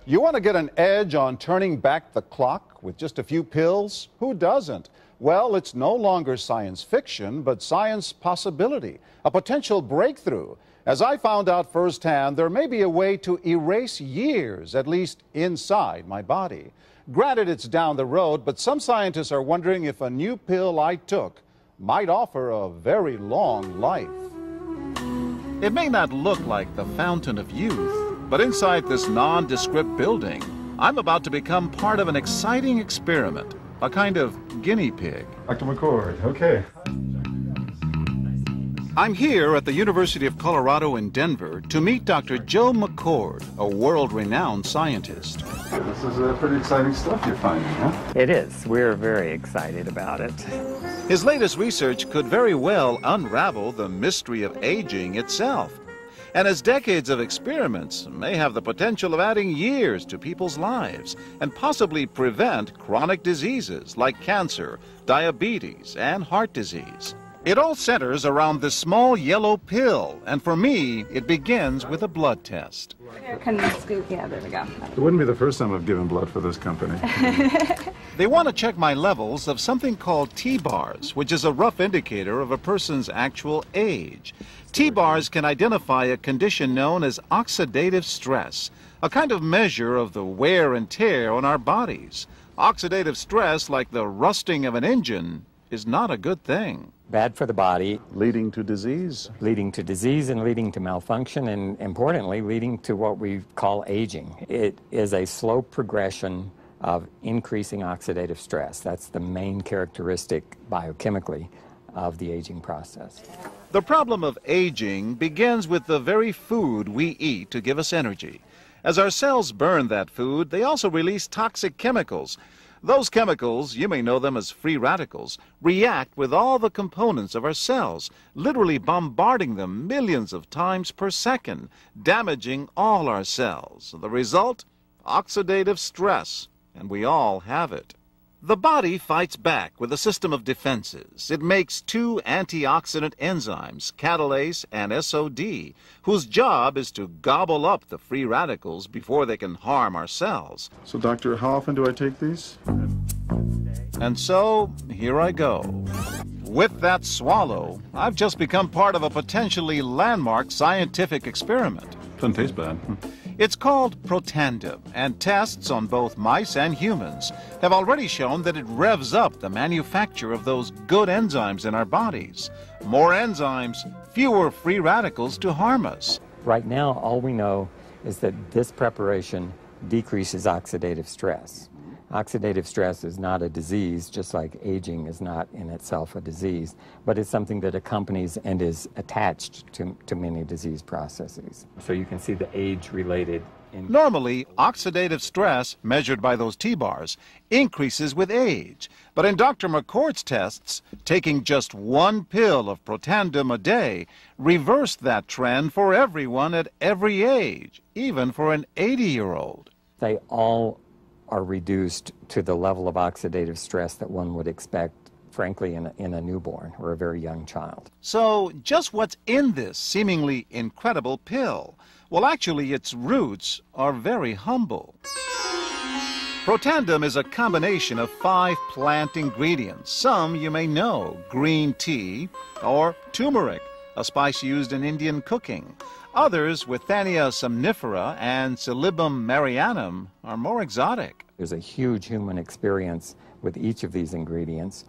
You want to get an edge on turning back the clock with just a few pills? Who doesn't? Well, it's no longer science fiction, but science possibility, a potential breakthrough. As I found out firsthand, there may be a way to erase years, at least inside my body. Granted, it's down the road, but some scientists are wondering if a new pill I took might offer a very long life. It may not look like the fountain of youth, but inside this nondescript building, I'm about to become part of an exciting experiment, a kind of guinea pig. Dr. McCord, okay. I'm here at the University of Colorado in Denver to meet Dr. Joe McCord, a world-renowned scientist. This is pretty exciting stuff you're finding, huh? It is. We're very excited about it. His latest research could very well unravel the mystery of aging itself. And his decades of experiments may have the potential of adding years to people's lives and possibly prevent chronic diseases like cancer, diabetes, and heart disease. It all centers around this small yellow pill, and for me, it begins with a blood test. Can you scoop? Yeah, there we go. It wouldn't be the first time I've given blood for this company. They want to check my levels of something called T-bars, which is a rough indicator of a person's actual age. T-bars can identify a condition known as oxidative stress, a kind of measure of the wear and tear on our bodies. Oxidative stress, like the rusting of an engine, is not a good thing. Bad for the body. Leading to disease. Leading to disease and leading to malfunction, and importantly, leading to what we call aging. It is a slow progression of increasing oxidative stress. That's the main characteristic biochemically of the aging process. The problem of aging begins with the very food we eat to give us energy. As our cells burn that food, they also release toxic chemicals. Those chemicals, you may know them as free radicals, react with all the components of our cells, literally bombarding them millions of times per second, damaging all our cells. The result? Oxidative stress, and we all have it. The body fights back with a system of defenses. It makes two antioxidant enzymes, catalase and SOD, whose job is to gobble up the free radicals before they can harm our cells. So, doctor, how often do I take these? And so, here I go. With that swallow, I've just become part of a potentially landmark scientific experiment. Doesn't taste bad. It's called Protandim, and tests on both mice and humans have already shown that it revs up the manufacture of those good enzymes in our bodies. More enzymes, fewer free radicals to harm us. Right now, all we know is that this preparation decreases oxidative stress. Oxidative stress is not a disease, just like aging is not in itself a disease, but it's something that accompanies and is attached to many disease processes. So you can see the age-related. Normally, oxidative stress, measured by those T-bars, increases with age. But in Dr. McCord's tests, taking just one pill of Protandim a day reversed that trend for everyone at every age, even for an 80-year-old. They all are reduced to the level of oxidative stress that one would expect, frankly, in a newborn or a very young child. So just what's in this seemingly incredible pill? Well, actually, its roots are very humble. Protandim is a combination of 5 plant ingredients. Some you may know: green tea or turmeric, a spice used in Indian cooking. Others, Withania somnifera and Silybum marianum, are more exotic. There's a huge human experience with each of these ingredients.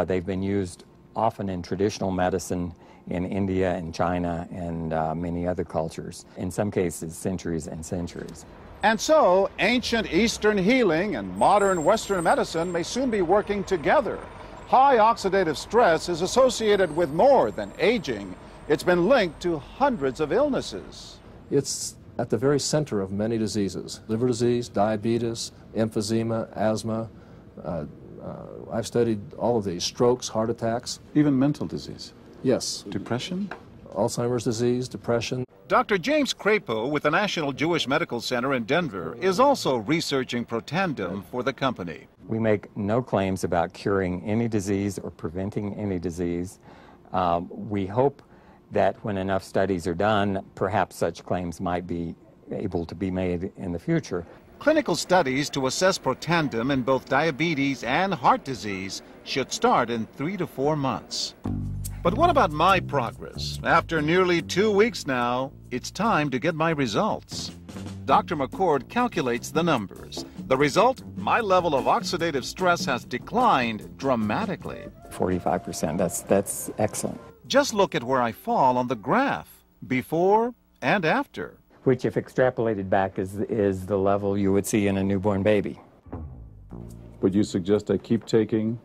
They've been used often in traditional medicine in India and China and many other cultures, in some cases centuries and centuries. And so, ancient Eastern healing and modern Western medicine may soon be working together. High oxidative stress is associated with more than aging. It's been linked to hundreds of illnesses. It's at the very center of many diseases: liver disease, diabetes, emphysema, asthma. I've studied all of these: strokes, heart attacks. Even mental disease? Yes. Depression? Alzheimer's disease, depression. Dr. James Crapo with the National Jewish Medical Center in Denver is also researching Protandim for the company. We make no claims about curing any disease or preventing any disease. We hope that when enough studies are done, perhaps such claims might be able to be made in the future. Clinical studies to assess Protandim in both diabetes and heart disease should start in 3 to 4 months. But what about my progress? After nearly 2 weeks now, it's time to get my results. Dr. McCord calculates the numbers. The result? My level of oxidative stress has declined dramatically. 45%, that's excellent. Just look at where I fall on the graph, before and after. Which, if extrapolated back, is the level you would see in a newborn baby. Would you suggest I keep taking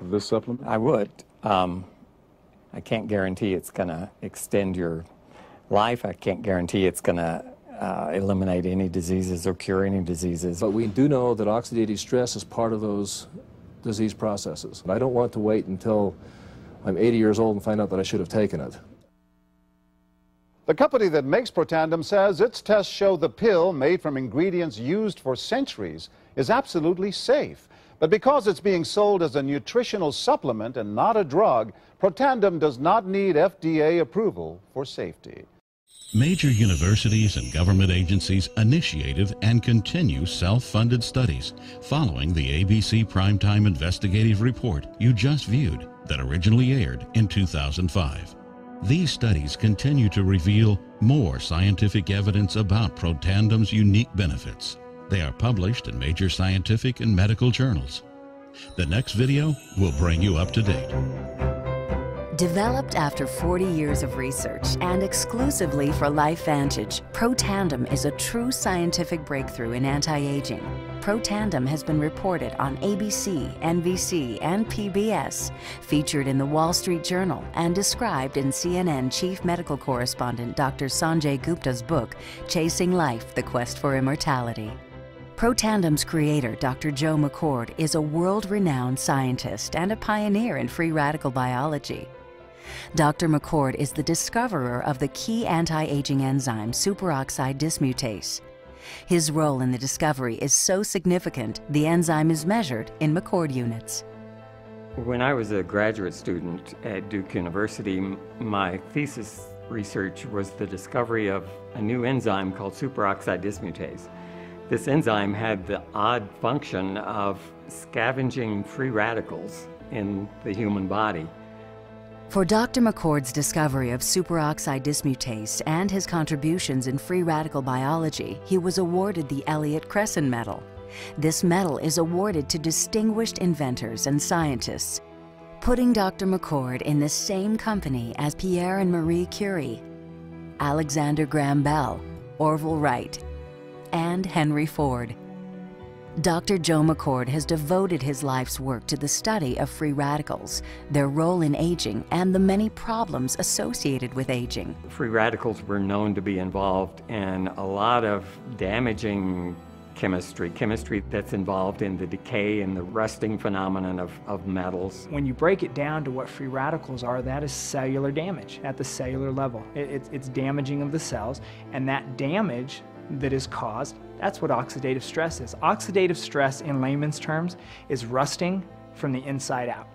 this supplement? I would. I can't guarantee it's going to extend your life. I can't guarantee it's going to eliminate any diseases or cure any diseases. But we do know that oxidative stress is part of those disease processes. I don't want to wait until I'm 80 years old and find out that I should have taken it. The company that makes Protandim says its tests show the pill, made from ingredients used for centuries, is absolutely safe. But because it's being sold as a nutritional supplement and not a drug, Protandim does not need FDA approval for safety. Major universities and government agencies initiated and continue self-funded studies following the ABC Primetime Investigative Report you just viewed that originally aired in 2005. These studies continue to reveal more scientific evidence about Protandim's unique benefits. They are published in major scientific and medical journals. The next video will bring you up to date. Developed after 40 years of research and exclusively for LifeVantage, Protandim is a true scientific breakthrough in anti-aging. Protandim has been reported on ABC, NBC, and PBS, featured in the Wall Street Journal, and described in CNN Chief Medical Correspondent Dr. Sanjay Gupta's book, Chasing Life, The Quest for Immortality. Protandim's creator, Dr. Joe McCord, is a world-renowned scientist and a pioneer in free radical biology. Dr. McCord is the discoverer of the key anti-aging enzyme superoxide dismutase. His role in the discovery is so significant, the enzyme is measured in McCord units. When I was a graduate student at Duke University, my thesis research was the discovery of a new enzyme called superoxide dismutase. This enzyme had the odd function of scavenging free radicals in the human body. For Dr. McCord's discovery of superoxide dismutase and his contributions in free radical biology, he was awarded the Elliott-Cresson Medal. This medal is awarded to distinguished inventors and scientists, putting Dr. McCord in the same company as Pierre and Marie Curie, Alexander Graham Bell, Orville Wright, and Henry Ford. Dr. Joe McCord has devoted his life's work to the study of free radicals, their role in aging, and the many problems associated with aging. Free radicals were known to be involved in a lot of damaging chemistry that's involved in the decay and the rusting phenomenon of metals. When you break it down to what free radicals are, that is cellular damage at the cellular level. It's damaging of the cells, and that damage that is caused, that's what oxidative stress is. Oxidative stress, in layman's terms, is rusting from the inside out.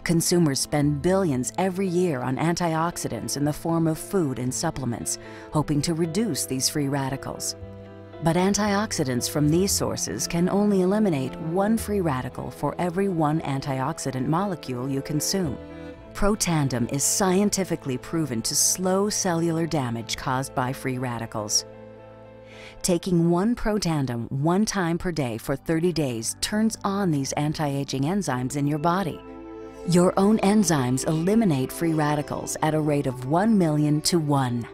Consumers spend billions every year on antioxidants in the form of food and supplements, hoping to reduce these free radicals. But antioxidants from these sources can only eliminate one free radical for every one antioxidant molecule you consume. Protandim is scientifically proven to slow cellular damage caused by free radicals. Taking one Protandim 1 time per day for 30 days turns on these anti-aging enzymes in your body. Your own enzymes eliminate free radicals at a rate of 1 million to 1.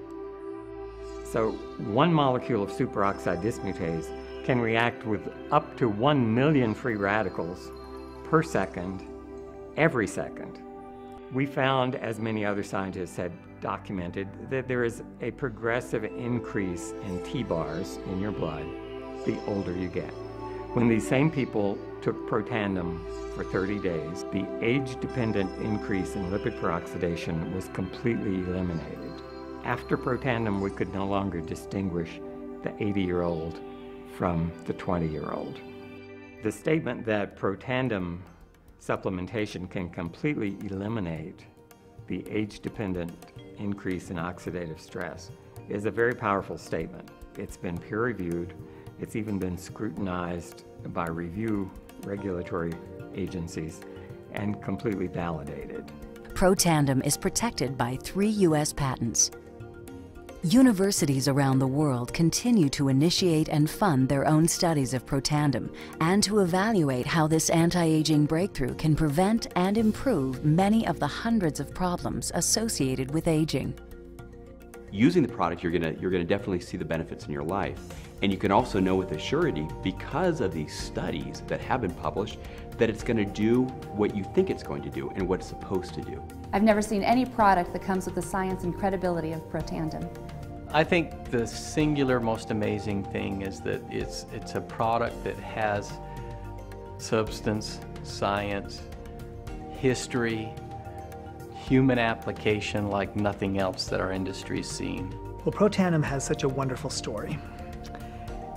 So 1 molecule of superoxide dismutase can react with up to 1 million free radicals per second, every second. We found, as many other scientists had documented, that there is a progressive increase in T-bars in your blood the older you get. When these same people took Protandim for 30 days, the age-dependent increase in lipid peroxidation was completely eliminated. After Protandim, we could no longer distinguish the 80-year-old from the 20-year-old. The statement that Protandim supplementation can completely eliminate the age-dependent increase in oxidative stress is a very powerful statement. It's been peer-reviewed. It's even been scrutinized by regulatory agencies and completely validated. Protandim is protected by 3 U.S. patents. Universities around the world continue to initiate and fund their own studies of Protandim and to evaluate how this anti-aging breakthrough can prevent and improve many of the hundreds of problems associated with aging. Using the product, you're gonna definitely see the benefits in your life. And you can also know with a surety, because of these studies that have been published, that it's gonna do what you think it's going to do and what it's supposed to do. I've never seen any product that comes with the science and credibility of Protandim. I think the singular most amazing thing is that it's a product that has substance, science, history, human application like nothing else that our industry's seen. Well, Protandim has such a wonderful story.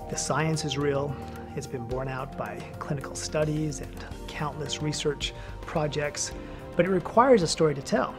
The science is real. It's been borne out by clinical studies and countless research projects, but it requires a story to tell.